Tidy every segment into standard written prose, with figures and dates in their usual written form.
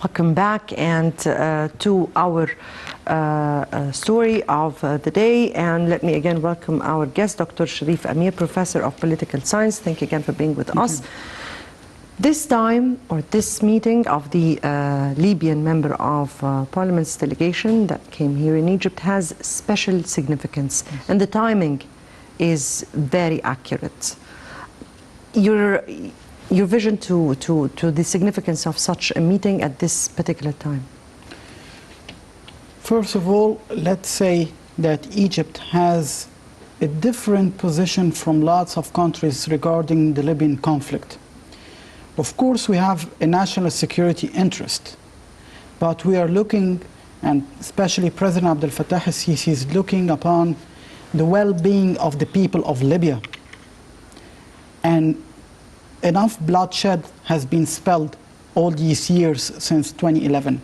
Welcome back and to our story of the day. And let me again welcome our guest, Dr. Cherif AMIR, Professor of Political Science. Thank you again for being with us. This time, or this meeting of the Libyan member of Parliament's delegation that came here in Egypt has special significance, and the timing is very accurate. Your vision to the significance of such a meeting at this particular time? First of all, let's say that Egypt has a different position from lots of countries regarding the Libyan conflict. Of course, we have a national security interest, but we are looking, and especially President Abdel Fattah al-Sisi is looking upon the well-being of the people of Libya. And enough bloodshed has been spilled all these years since 2011.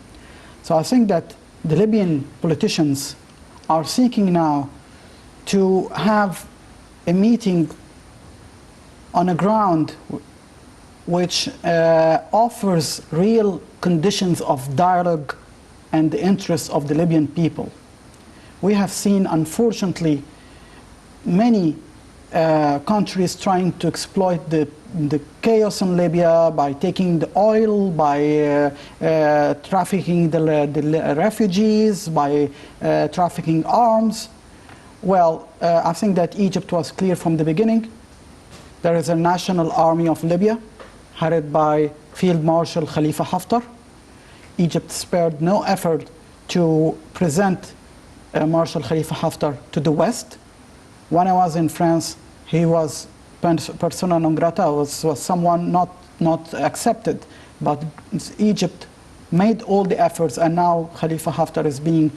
So I think that the Libyan politicians are seeking now to have a meeting on a ground which offers real conditions of dialogue and the interests of the Libyan people. We have seen, unfortunately, many countries trying to exploit the chaos in Libya by taking the oil, by trafficking the refugees, by trafficking arms. Well, I think that Egypt was clear from the beginning. There is a national army of Libya, headed by Field Marshal Khalifa Haftar. Egypt spared no effort to present Marshal Khalifa Haftar to the West. When I was in France, he was persona non grata, was someone not accepted. But Egypt made all the efforts, and now Khalifa Haftar is being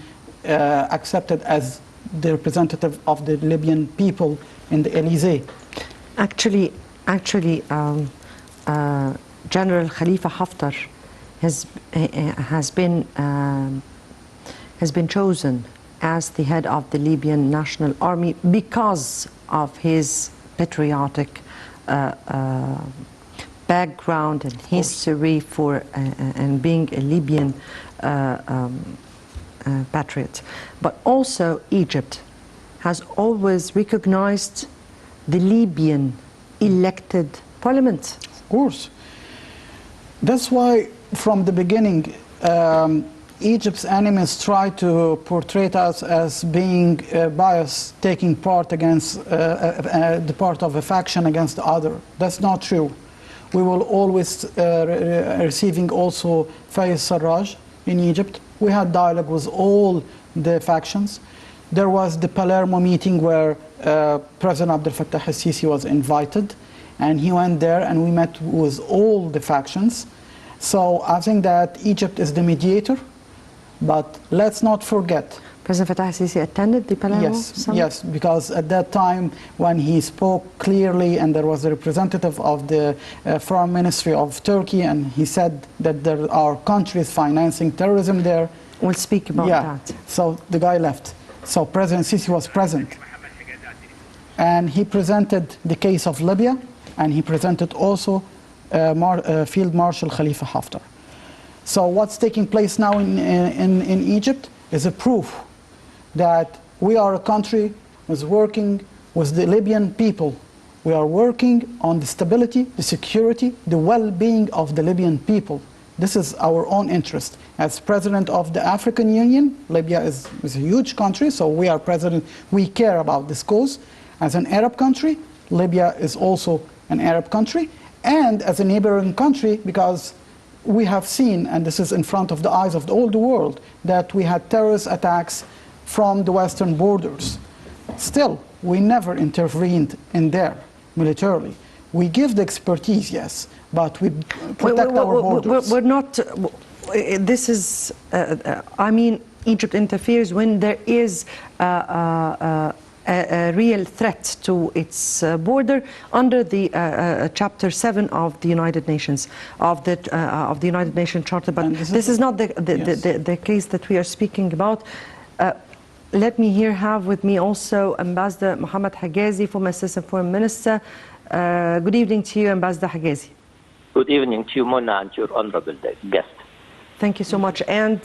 accepted as the representative of the Libyan people in the Elysee. Actually, General Khalifa Haftar has been chosen as the head of the Libyan National Army because of his patriotic background and history and being a Libyan patriot. But also Egypt has always recognized the Libyan elected parliament. Of course. That's why from the beginning Egypt's enemies try to portray us as being biased, taking part against the part of a faction against the other. That's not true. We will always receiving also Fayez Sarraj in Egypt. We had dialogue with all the factions. There was the Palermo meeting where President Abdel Fattah al-Sisi was invited, and he went there and we met with all the factions. So I think that Egypt is the mediator. But let's not forget. President Fattah al-Sisi attended the Palermo summit? Yes, because at that time when he spoke clearly, and there was a representative of the Foreign Ministry of Turkey, and he said that there are countries financing terrorism there. We'll speak about that. So the guy left. So President Sisi was present. And he presented the case of Libya, and he presented also Field Marshal Khalifa Haftar. So what's taking place now in Egypt is a proof that we are a country who's working with the Libyan people. We are working on the stability, the security, the well-being of the Libyan people. This is our own interest. As president of the African Union, Libya is a huge country, so we are president, we care about this cause. As an Arab country, Libya is also an Arab country, and as a neighboring country, because we have seen, and this is in front of the eyes of all the world, that we had terrorist attacks from the western borders. Still, we never intervened in there militarily. We give the expertise, yes, but we protect our borders. We're not, this is, I mean, Egypt interferes when there is a real threat to its border under the Chapter 7 of the United Nations, of the United Nations Charter. But this is not the case that we are speaking about. Let me here have with me also Ambassador Mohammed Hagazi, former Assistant Foreign Minister. Good evening to you, Ambassador Hagazi. Good evening to you, Mona, and your honorable guest. Thank you so much. And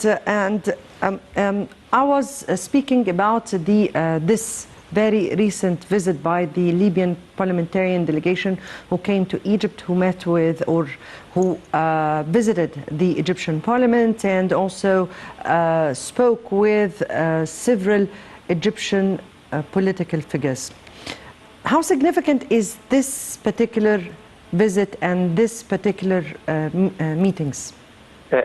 I was speaking about this very recent visit by the Libyan parliamentarian delegation who came to Egypt, who met with or who visited the Egyptian parliament and also spoke with several Egyptian political figures. How significant is this particular visit and this particular meetings?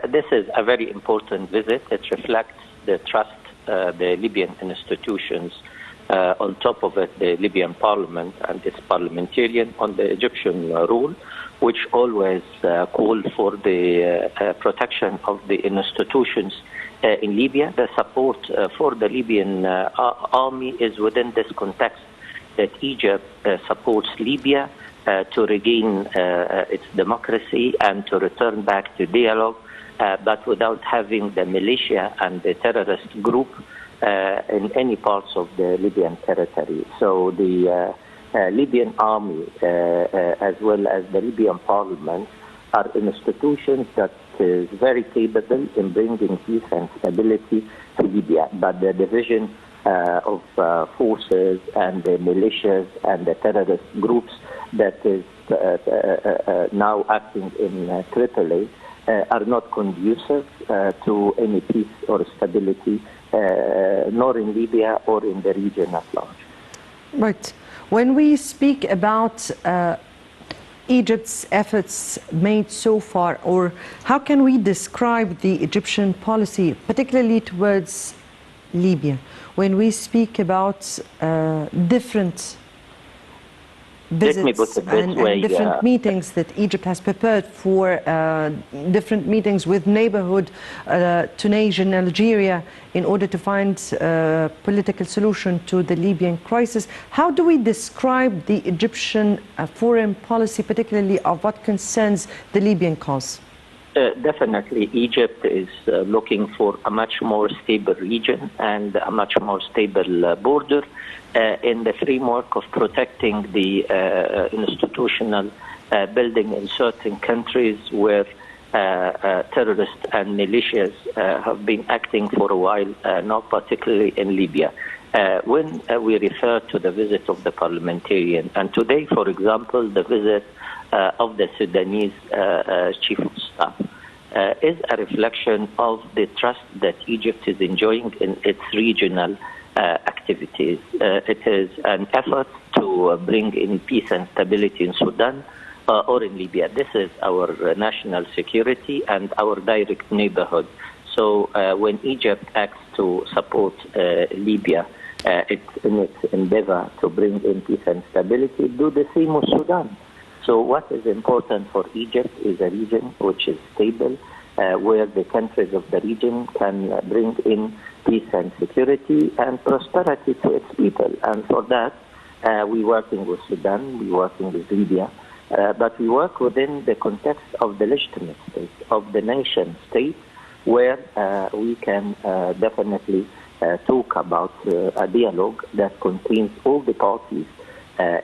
This is a very important visit. It reflects the trust the Libyan institutions, on top of it the Libyan parliament and its parliamentarian on the Egyptian rule, which always call for the protection of the institutions in Libya. The support for the Libyan army is within this context that Egypt supports Libya to regain its democracy and to return back to dialogue, but without having the militia and the terrorist group in any parts of the Libyan territory. So the Libyan army, as well as the Libyan parliament, are institutions that is very capable in bringing peace and stability to Libya. But the division of forces and the militias and the terrorist groups that is now acting in Tripoli are not conducive to any peace or stability, nor in Libya or in the region at large. Right. When we speak about Egypt's efforts made so far, or how can we describe the Egyptian policy, particularly towards Libya, when we speak about different visits and different meetings that Egypt has prepared for, different meetings with neighborhood Tunisia and Algeria in order to find a political solution to the Libyan crisis. How do we describe the Egyptian foreign policy, particularly of what concerns the Libyan cause? Definitely, Egypt is looking for a much more stable region and a much more stable border in the framework of protecting the institutional building in certain countries where terrorists and militias have been acting for a while, not particularly in Libya. When we refer to the visit of the parliamentarian, and today, for example, the visit of the Sudanese chief of staff is a reflection of the trust that Egypt is enjoying in its regional activities. It is an effort to bring in peace and stability in Sudan or in Libya. This is our national security and our direct neighborhood. So when Egypt acts to support Libya, it's in its endeavor to bring in peace and stability, do the same with Sudan. So what is important for Egypt is a region which is stable, where the countries of the region can bring in peace and security and prosperity to its people. And for that, we're working with Sudan, we're working with Libya, but we work within the context of the legitimate state, of the nation state, where we can definitely talk about a dialogue that contains all the parties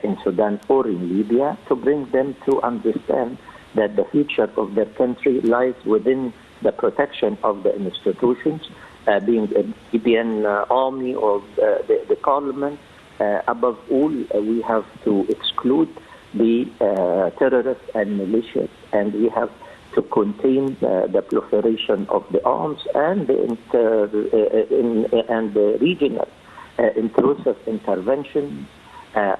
in Sudan or in Libya, to bring them to understand that the future of their country lies within the protection of the institutions, being the Libyan army or the parliament. Above all, we have to exclude the terrorists and militias, and we have to contain the proliferation of the arms and the regional intrusive intervention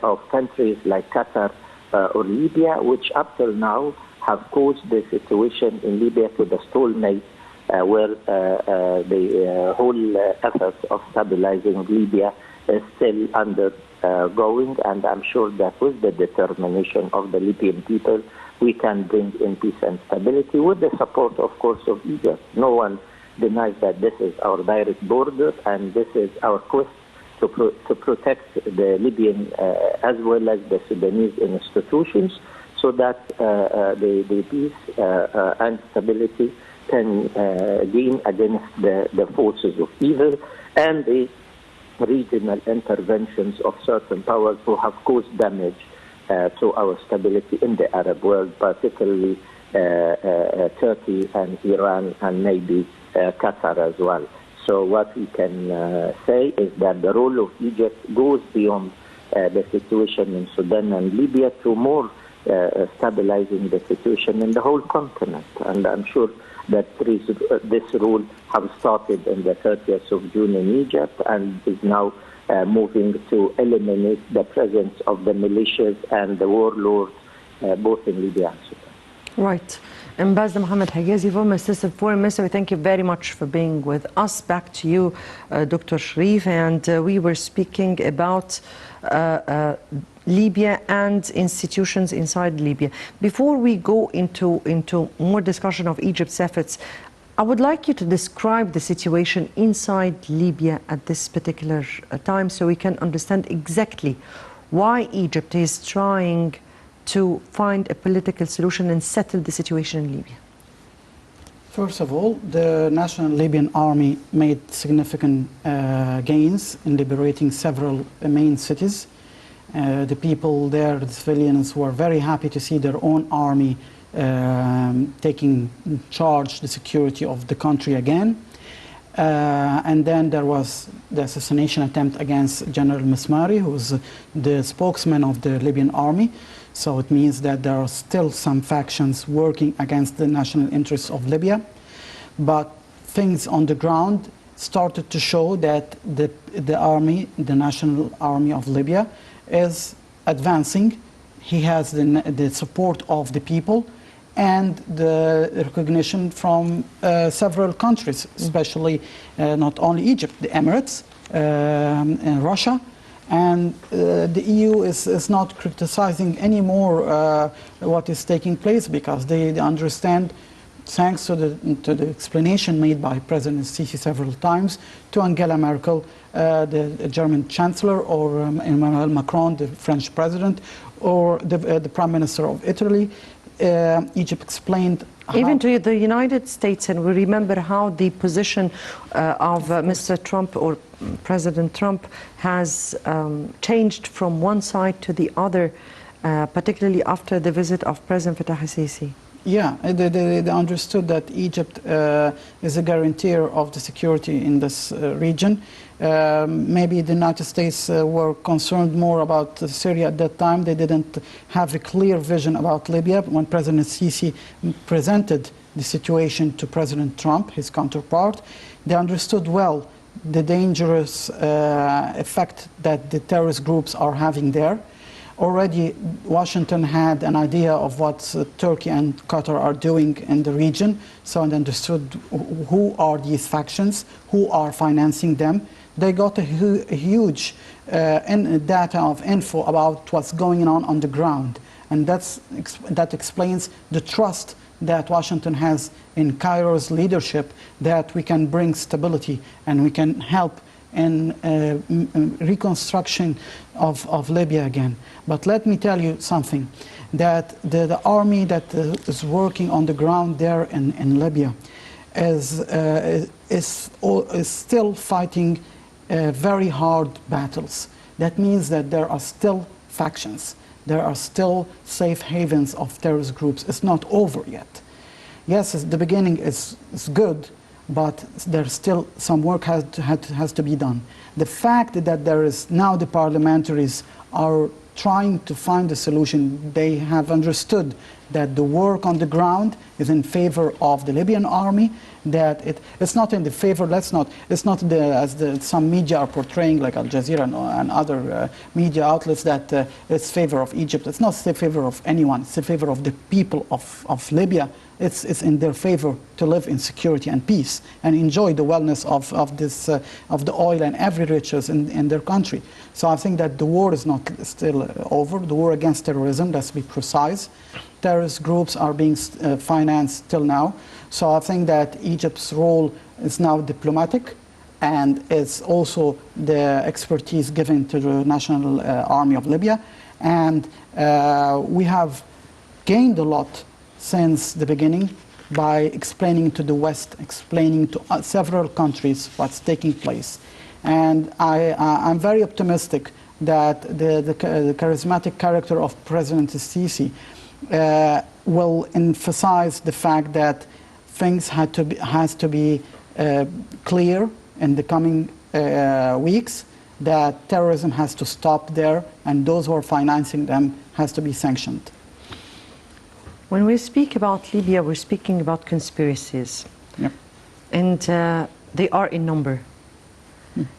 of countries like Qatar or Libya, which up till now have caused the situation in Libya to the stalemate, where the whole effort of stabilizing Libya is still undergoing. And I'm sure that with the determination of the Libyan people, we can bring in peace and stability with the support, of course, of Egypt. No one denies that this is our direct border and this is our quest to protect the Libyan as well as the Sudanese institutions, so that the peace and stability can gain against the forces of evil and the regional interventions of certain powers who have caused damage to our stability in the Arab world, particularly Turkey and Iran and maybe Qatar as well. So what we can say is that the role of Egypt goes beyond the situation in Sudan and Libya to more stabilizing the situation in the whole continent. And I'm sure that this rule has started on the 30th of June in Egypt and is now moving to eliminate the presence of the militias and the warlords both in Libya and Sudan. Right. Ambassador Mohammed Hijazi, former Assistant Foreign Minister, thank you very much for being with us. Back to you, Dr. Cherif. And we were speaking about Libya and institutions inside Libya. Before we go into more discussion of Egypt's efforts, I would like you to describe the situation inside Libya at this particular time so we can understand exactly why Egypt is trying to find a political solution and settle the situation in Libya. First of all, the National Libyan Army made significant gains in liberating several main cities. The people there, the civilians, were very happy to see their own army taking charge the security of the country again. And then there was the assassination attempt against General Mismari, who was the spokesman of the Libyan army. So it means that there are still some factions working against the national interests of Libya. But things on the ground started to show that the army, the National Army of Libya, is advancing. He has the support of the people and the recognition from several countries, especially not only Egypt, the Emirates, and Russia. And the EU is not criticizing anymore what is taking place because they understand, thanks to the explanation made by President Sisi several times, to Angela Merkel, the German Chancellor, or Emmanuel Macron, the French President, or the Prime Minister of Italy. Egypt explained even to the United States, and we remember how the position of Mr. Trump or President Trump has changed from one side to the other, particularly after the visit of President Fattah al-Sisi. Yeah, they understood that Egypt is a guarantor of the security in this region. Maybe the United States were concerned more about Syria at that time. They didn't have a clear vision about Libya. When President Sisi presented the situation to President Trump, his counterpart, they understood well the dangerous effect that the terrorist groups are having there. Already, Washington had an idea of what Turkey and Qatar are doing in the region, so they understood who are these factions, who are financing them. They got a huge data of info about what's going on the ground, and that explains the trust that Washington has in Cairo's leadership, that we can bring stability and we can help in reconstruction of Libya again. But let me tell you something, that the army that is working on the ground there in Libya is still fighting very hard battles. That means that there are still factions. There are still safe havens of terrorist groups. It's not over yet. Yes, the beginning is good, but there's still some work has to be done. The fact that there is now the parliamentaries are trying to find a solution, they have understood that the work on the ground is in favor of the Libyan army, that it's not in the favor, it's not as some media are portraying, like Al Jazeera and other media outlets, that it's favor of Egypt. It's not in favor of anyone, it's in favor of the people of Libya. It's in their favor to live in security and peace and enjoy the wellness of the oil and every riches in their country. So I think that the war is not still over. The war against terrorism, let's be precise. Terrorist groups are being financed till now. So I think that Egypt's role is now diplomatic, and it's also the expertise given to the National Army of Libya. And we have gained a lot since the beginning by explaining to the West, explaining to several countries what's taking place. And I'm very optimistic that the charismatic character of President Sisi will emphasize the fact that things has to be clear in the coming weeks, that terrorism has to stop there, and those who are financing them has to be sanctioned. When we speak about Libya, we're speaking about conspiracies. Yep. And they are in number.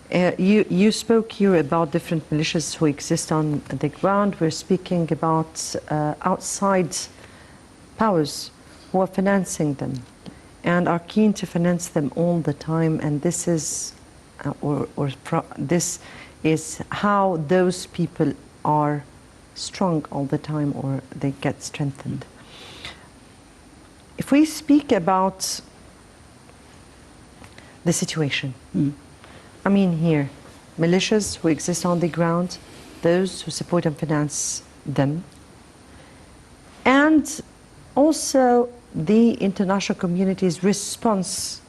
You spoke here about different militias who exist on the ground. We're speaking about outside powers who are financing them and are keen to finance them all the time. And this is, this is how those people are strong all the time, or they get strengthened. If we speak about the situation, I mean here, militias who exist on the ground, those who support and finance them, and also the international community's response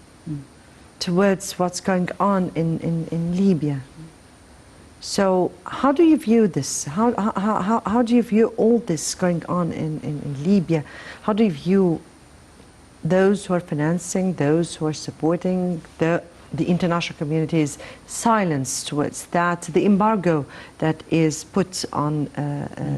towards what's going on in Libya. So how do you view this? How do you view all this going on in Libya? How do you view those who are financing, those who are supporting the international community's silence towards that, the embargo that is put on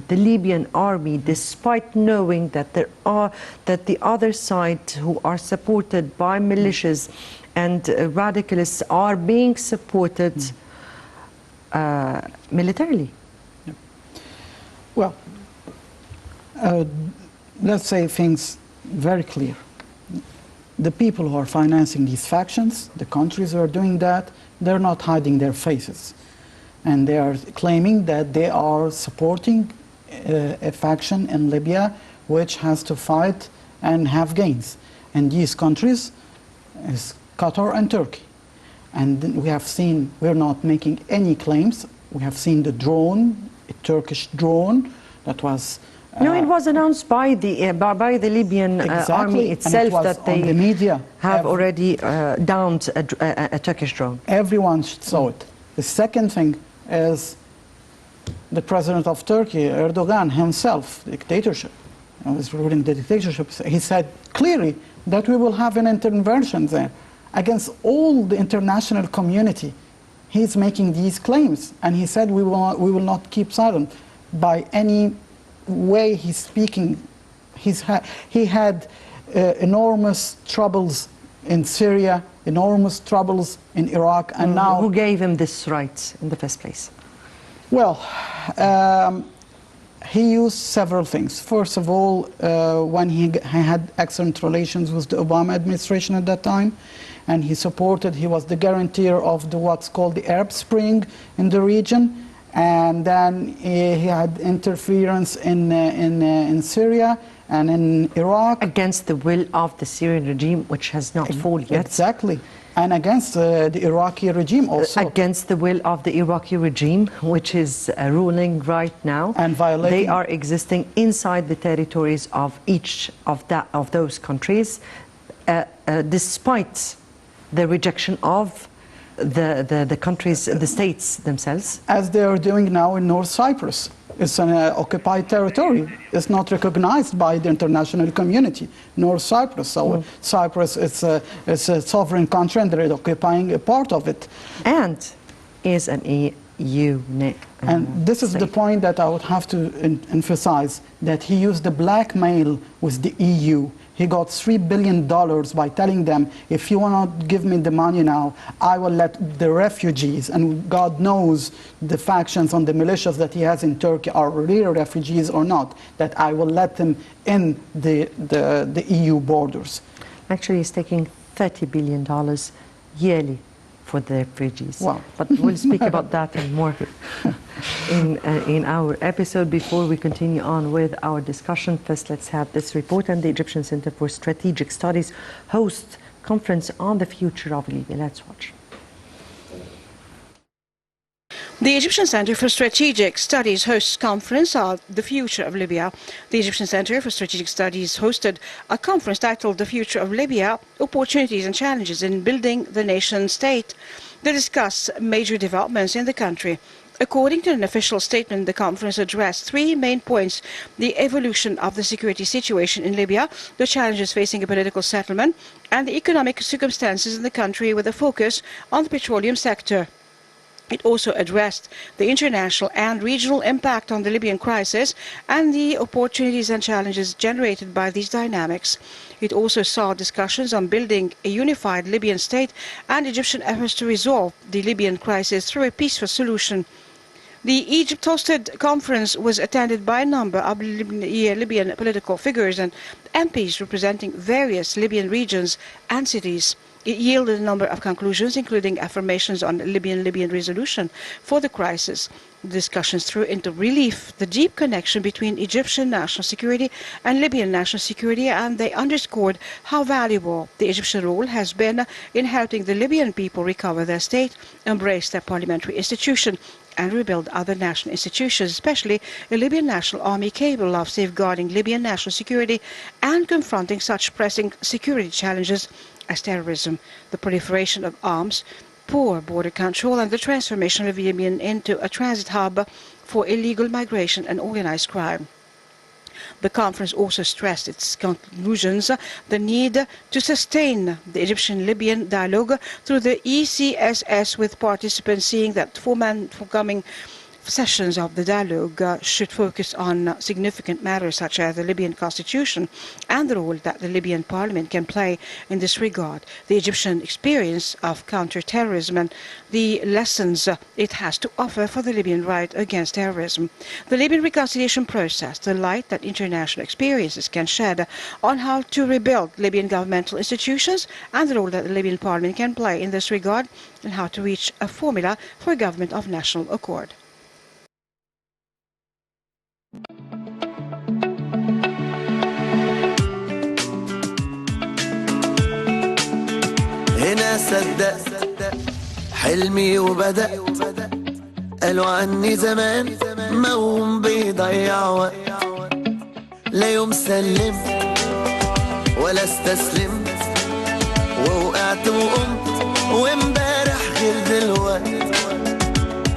the Libyan army, despite knowing that that the other side, who are supported by militias and radicalists, are being supported militarily? Well, let's say things very clear. The people who are financing these factions, the countries who are doing that, they're not hiding their faces. And they are claiming that they are supporting a faction in Libya which has to fight and have gains. And these countries is Qatar and Turkey. And then we have seen, we're not making any claims. We have seen the drone, a Turkish drone that was... No, it was announced by the Libyan army itself that they have already downed a Turkish drone. Everyone saw it. The second thing is the president of Turkey, Erdogan himself, the dictatorship, was ruling the dictatorship. He said clearly that we will have an intervention there against all the international community. He's making these claims, and he said we will not keep silent by any way he's speaking. He had enormous troubles in Syria, enormous troubles in Iraq, and now... Who gave him this right in the first place? Well, he used several things. First of all, when he had excellent relations with the Obama administration at that time, and he was the guarantor of what's called the Arab Spring in the region. And then he had interference in Syria and in Iraq. Against the will of the Syrian regime, which has not fallen yet. Exactly. And against the Iraqi regime also. Against the will of the Iraqi regime, which is ruling right now. And violating... They are existing inside the territories of each of those countries, despite the rejection of the countries, the states themselves. As they are doing now in North Cyprus. It's an occupied territory. It's not recognized by the international community, North Cyprus. So Cyprus is a sovereign country, and they're occupying a part of it. And is an EU and this is the point that I would have to emphasize, that he used the blackmail with the EU. He got $3 billion by telling them, if you want to give me the money now, I will let the refugees, and God knows the factions and the militias that he has in Turkey are real refugees or not, that I will let them in the EU borders. Actually, he's taking $30 billion yearly for the refugees. Wow. But we'll speak about that and more in our episode. Before we continue on with our discussion, first let's have this report. And the Egyptian Center for Strategic Studies hosts conference on the future of Libya. Let's watch. The Egyptian Center for Strategic Studies hosts conference on the future of Libya. The Egyptian Center for Strategic Studies hosted a conference titled The Future of Libya, Opportunities and Challenges in Building the Nation State. They discuss major developments in the country. According to an official statement, the conference addressed three main points: the evolution of the security situation in Libya, the challenges facing a political settlement, and the economic circumstances in the country with a focus on the petroleum sector. It also addressed the international and regional impact on the Libyan crisis and the opportunities and challenges generated by these dynamics. It also saw discussions on building a unified Libyan state and Egyptian efforts to resolve the Libyan crisis through a peaceful solution. The Egypt-hosted conference was attended by a number of Libyan political figures and MPs representing various Libyan regions and cities. It yielded a number of conclusions, including affirmations on Libyan resolution for the crisis. The discussions threw into relief the deep connection between Egyptian national security and Libyan national security, and they underscored how valuable the Egyptian role has been in helping the Libyan people recover their state, embrace their parliamentary institution, and rebuild other national institutions, especially a Libyan national army capable of safeguarding Libyan national security and confronting such pressing security challenges as terrorism, the proliferation of arms, poor border control, and the transformation of Libya into a transit hub for illegal migration and organized crime. The conference also stressed its conclusions the need to sustain the Egyptian-Libyan dialogue through the ECSS, with participants seeing that forthcoming sessions of the dialogue should focus on significant matters such as the Libyan constitution and the role that the Libyan parliament can play in this regard, the Egyptian experience of counter-terrorism and the lessons it has to offer for the Libyan fight against terrorism, the Libyan reconciliation process, the light that international experiences can shed on how to rebuild Libyan governmental institutions, and the role that the Libyan parliament can play in this regard, and how to reach a formula for a government of national accord. هنا صدقت حلمي وبدأت قالوا عني زمان موهوم بيضيع وقت لا يوم سلمت ولا استسلمت ووقعت وقمت وامبارح غير دلوقت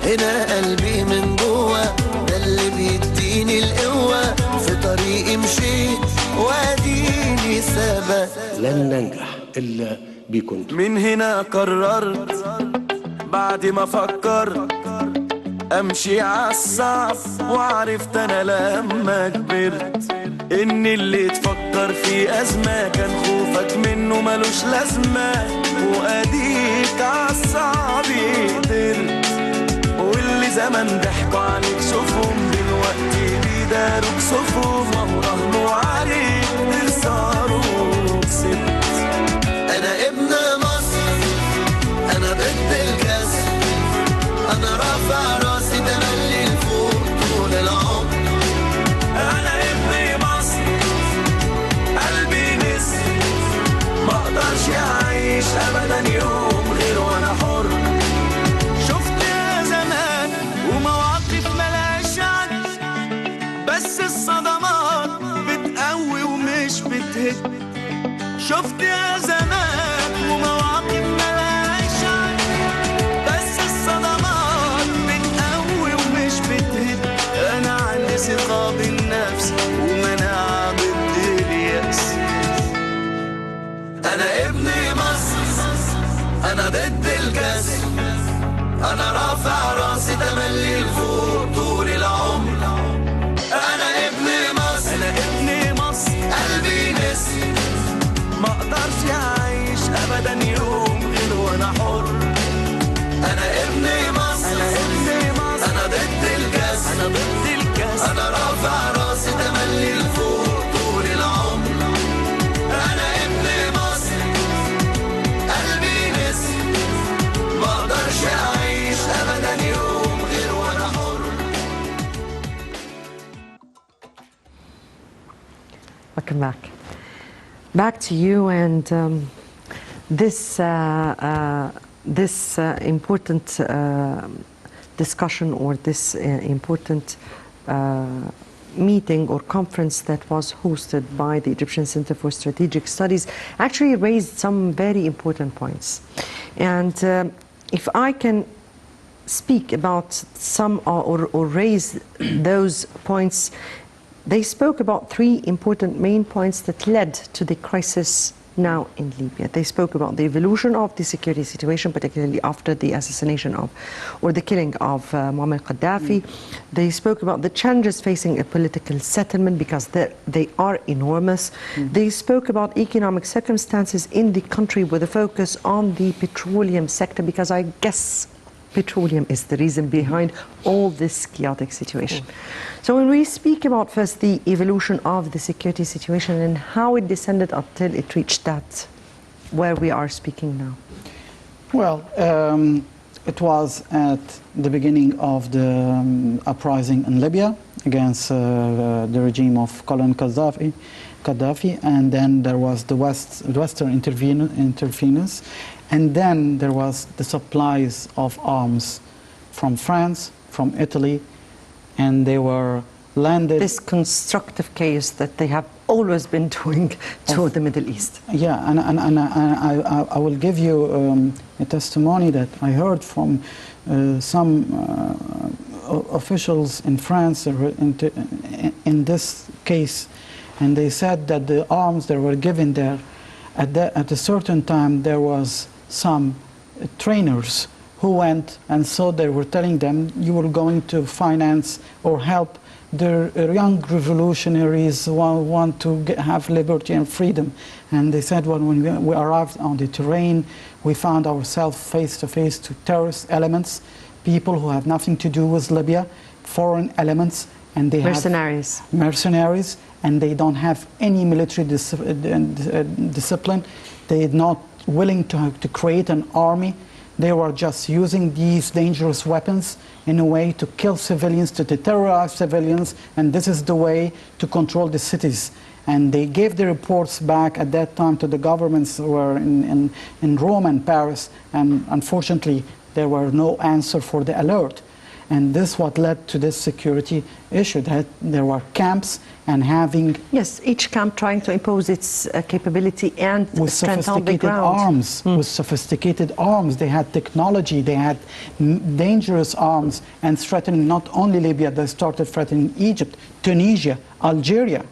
هنا قلبي من جوا ده اللي بيديني القوة في طريقي مشيت واديني ثبت لن ننجح إلا بكم. من هنا قررت بعد ما فكرت امشي عالصعب وعرفت انا لما كبرت ان اللي تفكر في ازمه كان خوفك منه ملوش لازمه واديك عالصعب قدرت واللي زمان ضحكوا عليك شوفهم دلوقتي بيداروك صفهم وراهنوا عليك تخسروا كسبت انا ابن مصر انا ضد الكسر انا رافع راسي تملي لفوق طول العمر انا ابن مصر قلبي نسر ما اقدرش اعيش ابدا يوم غير وانا حر شفت يا زمان ومواقف ملهاش عد بس الصدمات بتقوي ومش بتهد شفت يا زمان ومواقف ملهاش عد بس الصدمات بتقوي ومش بتهد انا عندي ثقة بالنفس ومناعة ضد اليأس انا ابن مصر انا ضد الكسر انا رافع راسي تملي لفوق طول العمر انا ابن مصر انا ابن مصر قلبي نسر ما اقدرش اعيش ابدا يوم غير وانا حر انا ابن مصر انا ابن مصر انا ضد الكسر انا ضد الكسر انا رافع راسي تملي لفوق طول العمر انا ابن مصر قلبي نسر ما اقدرش اعيش ابدا يوم غير وانا حر. Welcome back. Back to you, and this important discussion or this important meeting or conference that was hosted by the Egyptian Center for Strategic Studies actually raised some very important points. And if I can speak about some or raise those points, they spoke about three important main points that led to the crisis now in Libya. They spoke about the evolution of the security situation, particularly after the assassination of, or the killing of Muammar Gaddafi. They spoke about the challenges facing a political settlement because they are enormous. They spoke about economic circumstances in the country with a focus on the petroleum sector, because I guess petroleum is the reason behind all this chaotic situation. So when we speak about first the evolution of the security situation and how it descended until it reached that where we are speaking now. Well, it was at the beginning of the uprising in Libya against the regime of Colonel Gaddafi, and then there was the Western interference, and then there was the supplies of arms from France, from Italy, and they were landed. This constructive chaos that they have always been doing to the Middle East. Yeah, and I will give you a testimony that I heard from some officials in France in this case, and they said that the arms that were given there, at a certain time there was some trainers who went, and so they were telling them, you were going to finance or help the young revolutionaries who want to have liberty and freedom. And they said, well, when we arrived on the terrain, we found ourselves face to face to terrorist elements, people who have nothing to do with Libya, foreign elements, and they mercenaries. have mercenaries, and they don't have any military discipline. They're not willing to create an army. They were just using these dangerous weapons in a way to kill civilians, to terrorize civilians, and this is the way to control the cities. And they gave the reports back at that time to the governments who were in Rome and Paris, and unfortunately there were no answer for the alert. And this is what led to this security issue, that there were camps and having... Yes, each camp trying to impose its capability and strength on the ground. With sophisticated arms. They had technology, they had dangerous arms, and threatening not only Libya, they started threatening Egypt, Tunisia, Algeria.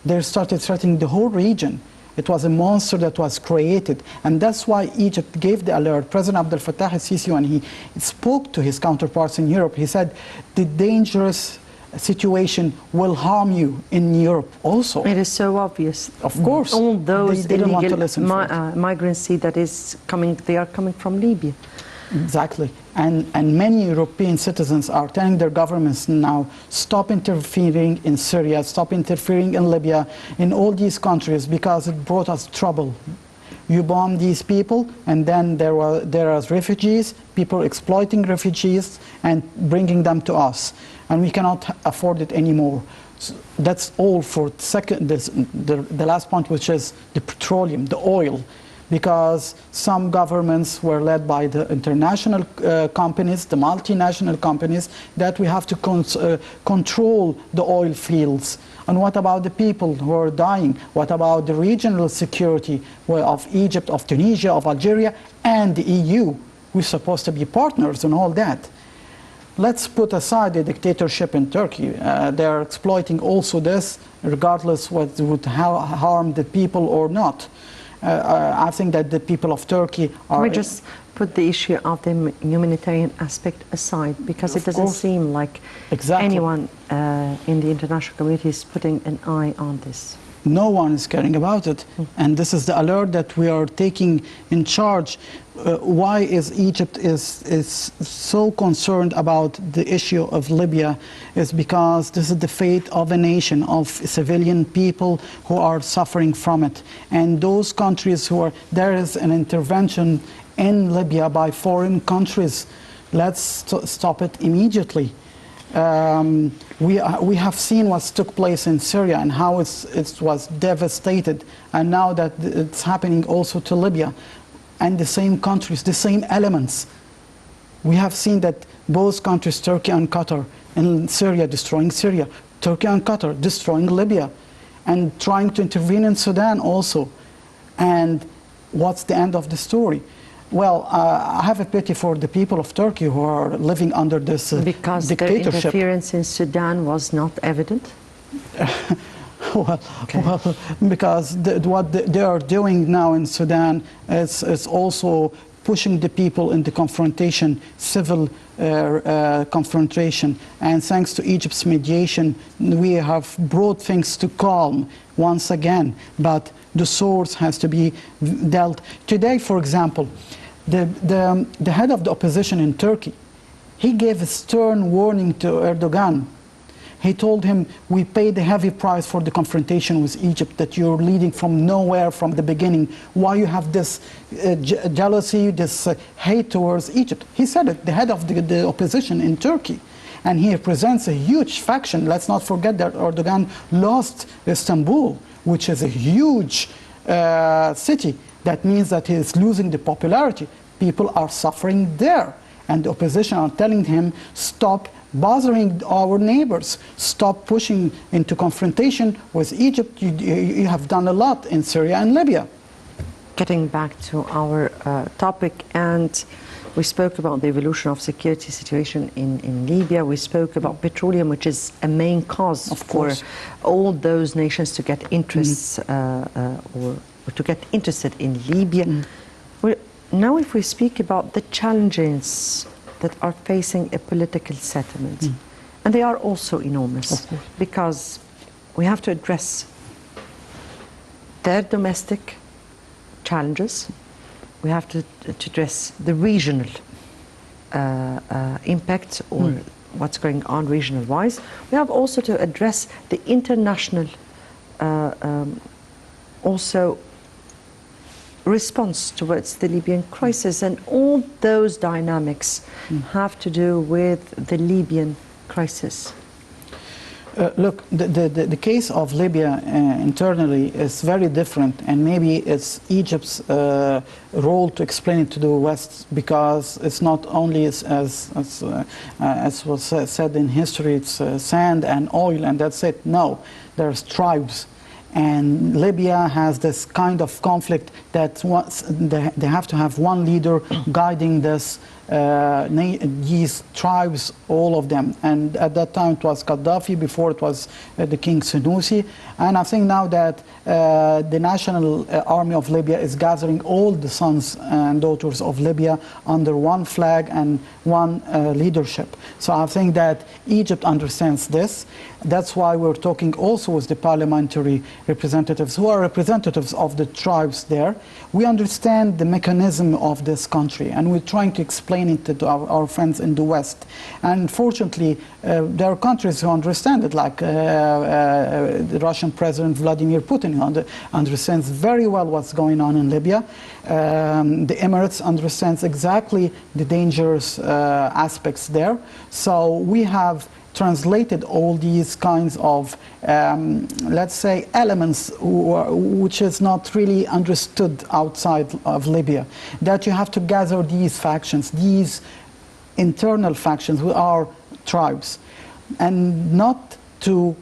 They started threatening the whole region. It was a monster that was created, and that's why Egypt gave the alert. President Abdel Fattah al-Sisi, when he spoke to his counterparts in Europe, he said, the dangerous situation will harm you in Europe also. It is so obvious. Of course. All those illegal migrants that is coming, they are coming from Libya. Exactly. And many European citizens are telling their governments now, stop interfering in Syria, stop interfering in Libya, in all these countries, because it brought us trouble. You bomb these people, and then there are refugees, people exploiting refugees and bringing them to us. And we cannot afford it anymore. So that's all for the last point, which is the petroleum, the oil. Because some governments were led by the international companies, the multinational companies, that we have to control the oil fields. And what about the people who are dying? What about the regional security of Egypt, of Tunisia, of Algeria, and the EU? We're supposed to be partners and all that. Let's put aside the dictatorship in Turkey. They're exploiting also this, regardless what would harm the people or not. I think that the people of Turkey are... We just put the issue of the humanitarian aspect aside, because it doesn't seem like anyone in the international community is putting an eye on this. No one is caring about it. And this is the alert that we are taking in charge. Why is Egypt is so concerned about the issue of Libya is because this is the fate of a nation, of civilian people who are suffering from it. And those countries who are, there is an intervention in Libya by foreign countries. Let's stop it immediately. We have seen what took place in Syria and how it was devastated, and now that it's happening also to Libya, and the same countries, the same elements. We have seen that both countries, Turkey and Qatar, in Syria destroying Syria, Turkey and Qatar destroying Libya, and trying to intervene in Sudan also. And what's the end of the story? Well, I have a pity for the people of Turkey who are living under this because their dictatorship. interference in Sudan was not evident? Well, because what they are doing now in Sudan is also pushing the people into confrontation, civil confrontation. And thanks to Egypt's mediation, we have brought things to calm once again. But the source has to be dealt. Today, for example, the head of the opposition in Turkey, he gave a stern warning to Erdogan. He told him, we paid a heavy price for the confrontation with Egypt, that you're leading from nowhere from the beginning. Why you have this jealousy, this hate towards Egypt? He said it, the head of the opposition in Turkey. And he represents a huge faction. Let's not forget that Erdogan lost Istanbul, which is a huge city. That means that he is losing the popularity. People are suffering there. And the opposition are telling him, stop bothering our neighbors, stop pushing into confrontation with Egypt. You have done a lot in Syria and Libya. Getting back to our topic, and we spoke about the evolution of security situation in Libya. We spoke about petroleum, which is a main cause for all those nations to get interests or to get interested in Libya. Now if we speak about the challenges that are facing a political settlement, and they are also enormous, because we have to address their domestic challenges, we have to address the regional impact or what's going on regional-wise. We have also to address the international also response towards the Libyan crisis, and all those dynamics have to do with the Libyan crisis. Look, the case of Libya internally is very different, and maybe it's Egypt's role to explain it to the West, because it's not only as was said in history, it's sand and oil and that's it. No, there's tribes. And Libya has this kind of conflict that they have to have one leader guiding this, these tribes, all of them. And at that time it was Gaddafi, before it was the King Senussi. And I think now that the National Army of Libya is gathering all the sons and daughters of Libya under one flag and one leadership. So I think that Egypt understands this. That's why we're talking also with the parliamentary representatives who are representatives of the tribes there. We understand the mechanism of this country, and we're trying to explain it to our friends in the West. And fortunately, there are countries who understand it, like the Russian President Vladimir Putin, who understands very well what's going on in Libya. The Emirates understands exactly the dangerous aspects there. So we have translated all these kinds of, let's say, elements which is not really understood outside of Libya. That you have to gather these factions, these internal factions with our tribes, and not to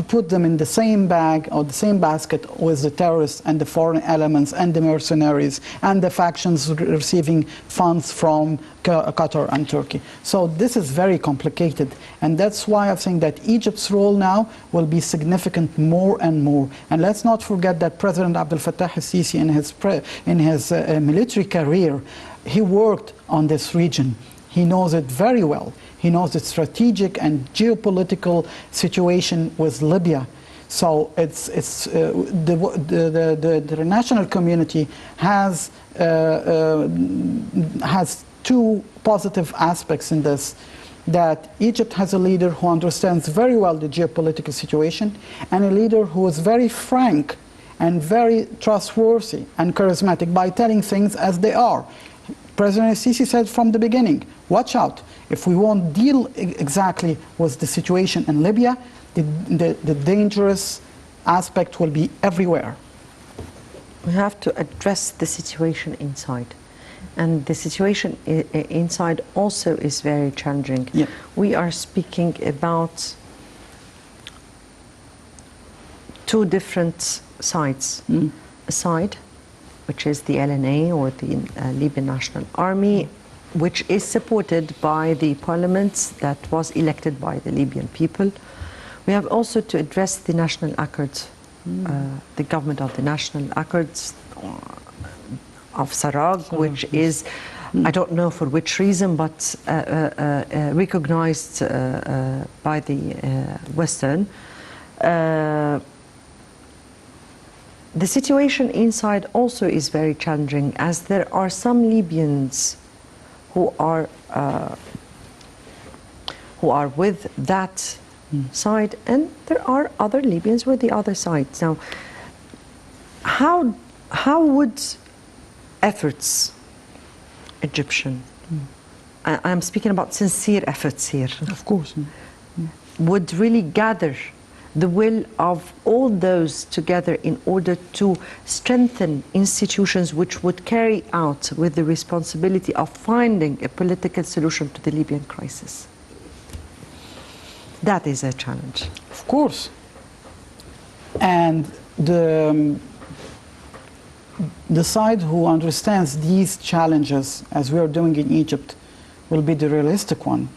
put them in the same bag or the same basket with the terrorists and the foreign elements and the mercenaries and the factions receiving funds from Qatar and Turkey. So this is very complicated, and that's why I think that Egypt's role now will be significant more and more. And let's not forget that President Abdel Fattah al-Sisi in his military career, he worked on this region. He knows it very well. He knows the strategic and geopolitical situation with Libya. So the international community has two positive aspects in this. That Egypt has a leader who understands very well the geopolitical situation, and a leader who is very frank and very trustworthy and charismatic by telling things as they are. President Sisi said from the beginning, watch out, if we won't deal exactly with the situation in Libya, the dangerous aspect will be everywhere. We have to address the situation inside. And the situation inside also is very challenging. Yeah. We are speaking about two different sides. A side which is the LNA, or the Libyan National Army, which is supported by the parliament that was elected by the Libyan people. We have also to address the National Accords, the government of the National Accords of Sarraj, which is, I don't know for which reason, but recognized by the Western. The situation inside also is very challenging, as there are some Libyans who are with that side, and there are other Libyans with the other side. Now, how would efforts, Egyptian, I'm speaking about sincere efforts here, Of course. would really gather the will of all those together in order to strengthen institutions which would carry out with the responsibility of finding a political solution to the Libyan crisis? That is a challenge. Of course. And the side who understands these challenges, as we are doing in Egypt, will be the realistic one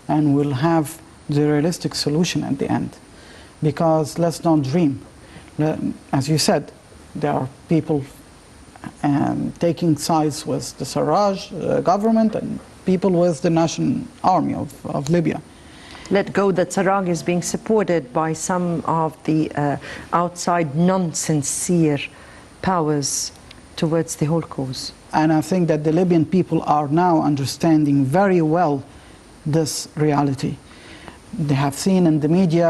and will have the realistic solution at the end. Because let's not dream. As you said, there are people taking sides with the Sarraj government and people with the National Army of Libya. Let go that Sarraj is being supported by some of the outside non-sincere powers towards the whole cause. And I think that the Libyan people are now understanding very well this reality. They have seen in the media,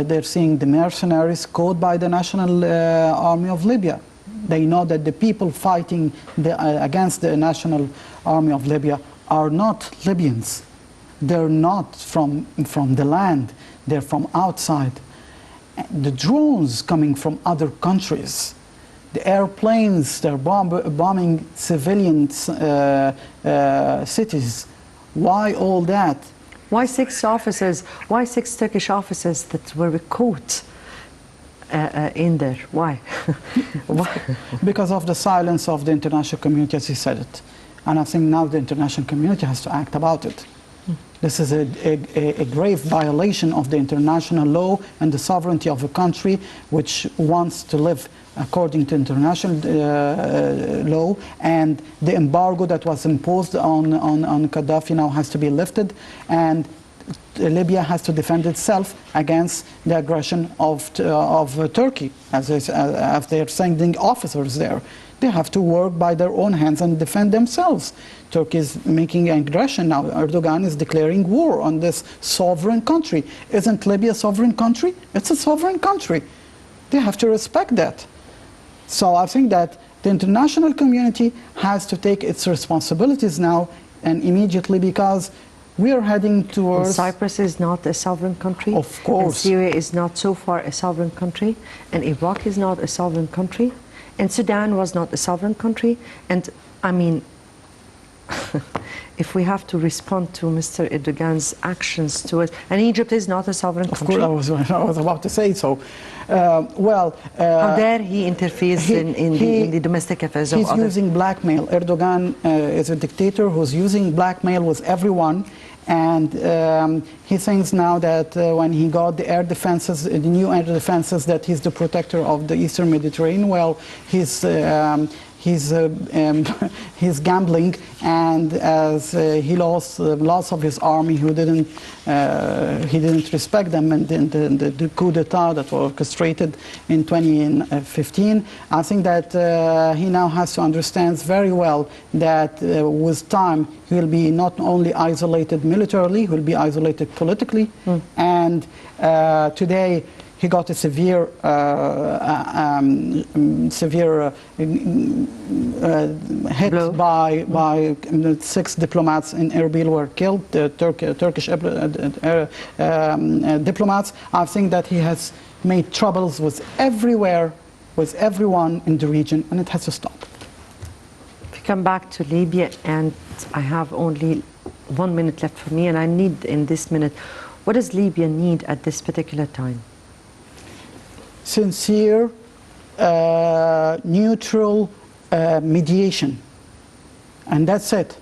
they're seeing the mercenaries caught by the National Army of Libya. They know that the people fighting against the National Army of Libya are not Libyans. They're not from the land, they're from outside. The drones coming from other countries, the airplanes, they're bombing civilian cities. Why all that? Why six Turkish officers that were caught in there? Why? Why? Because of the silence of the international community, as he said it. And I think now the international community has to act about it. This is a grave violation of the international law and the sovereignty of a country which wants to live according to international law, and the embargo that was imposed on Gaddafi now has to be lifted, and Libya has to defend itself against the aggression of Turkey, as they're sending officers there. They have to work by their own hands and defend themselves. Turkey is making an aggression now. Erdogan is declaring war on this sovereign country. Isn't Libya a sovereign country? It's a sovereign country. They have to respect that. So I think that the international community has to take its responsibilities now and immediately, because we are heading towards... And Cyprus is not a sovereign country. Of course. And Syria is not so far a sovereign country. And Iraq is not a sovereign country. And Sudan was not a sovereign country. And I mean, if we have to respond to Mr. Erdogan's actions towards... And Egypt is not a sovereign country. Of course, I was about to say so. How dare he interferes in the domestic affairs of others? He's using blackmail. Erdogan is a dictator who's using blackmail with everyone. And he thinks now that when he got the air defenses, the new air defenses, that he's the protector of the Eastern Mediterranean. Well, he's gambling, and as he lost lots of his army, he didn't respect them, and the coup d'etat that was orchestrated in 2015. I think that he now has to understand very well that with time he will be not only isolated militarily, he will be isolated politically, and today he got a severe hit by 6 diplomats in Erbil were killed, the Turkish diplomats. I think that he has made troubles with everywhere, with everyone in the region, and it has to stop. We come back to Libya, and I have only 1 minute left for me, and I need in this minute, what does Libya need at this particular time? Sincere, neutral, mediation. And that's it.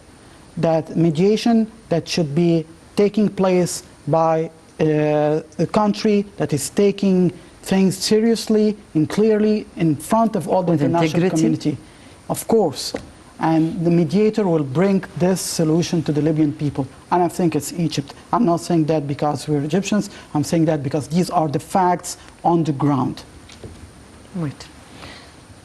That mediation that should be taking place by a country that is taking things seriously and clearly in front of all the With international integrity. community. Of course. And the mediator will bring this solution to the Libyan people. And I think it's Egypt. I'm not saying that because we're Egyptians. I'm saying that because these are the facts on the ground. Right.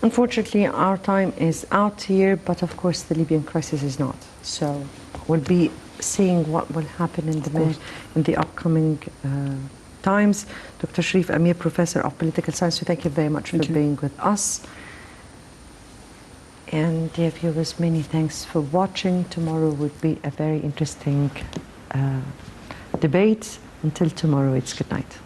Unfortunately, our time is out here, but of course the Libyan crisis is not. So we'll be seeing what will happen in the upcoming times. Dr. Cherif AMIR, Professor of Political Science, so thank you very much for being with us. And dear viewers, many thanks for watching. Tomorrow would be a very interesting debate. Until tomorrow, it's good night.